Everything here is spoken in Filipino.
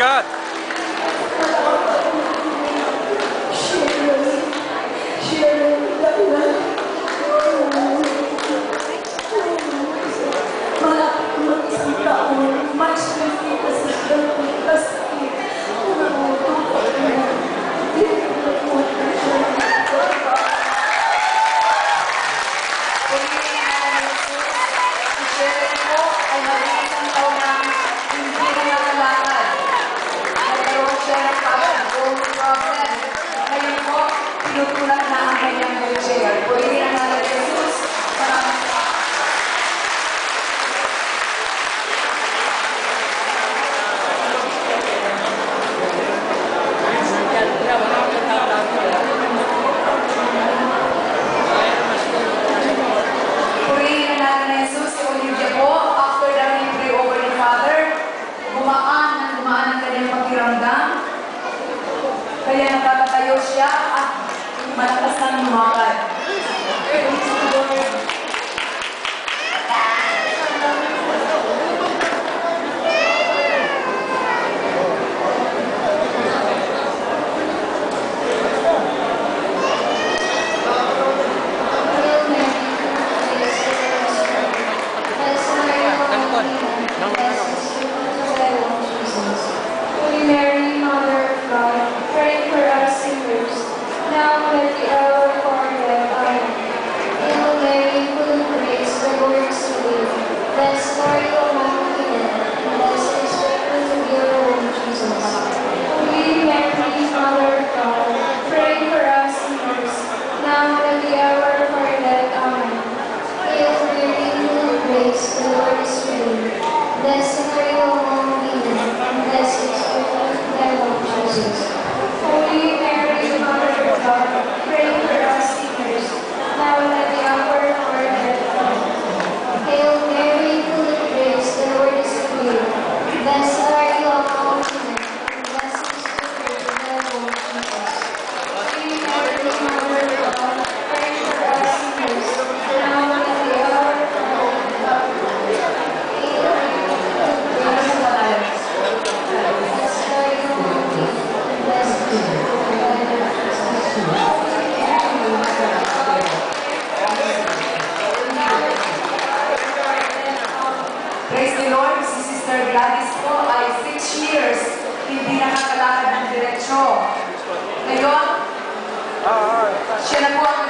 God. Tinutulak na ang kanyang wheelchair. Purihin ang ngalan ni Jesus. Maraming purihin ang ngalan ni Jesus. Si Olivia po, after that we pray over the Father, gumaan ang kanyang pakiramdam. Kaya nakakatayo siya at malakas na lumakad. Holy Mary, Mother of God, pray for us sinners, now and at the hour of our death. Amen. Hail Mary, full of grace, the Lord is with you. Blessed are you among women, and blessed is the fruit of your womb, Jesus. Holy Mary, Mother of God, pray for us sinners, now and at the hour of our death. Amen. Hail Mary, full of grace, the Lord is with you. Blessed are you among women, and blessed is the fruit of thy womb, Jesus. Holy Mary, Mother of God, pray for us sinners, now and at the hour of our death. Amen. Hail Mary, full of grace, the Lord is with you. Blessed are you among women, and blessed is the fruit of thy womb, Jesus. Holy Mary, Mother of God, pray for us sinners, now and at the hour of our death. Hail Mary, full of grace, the Lord is with you. Blessed are you among women, and blessed is the fruit of thy womb, Praise the Lord, si Sister Gladys po ay 6 years hindi nakakalakad ng diretsyo. Ngayon, siya na po ang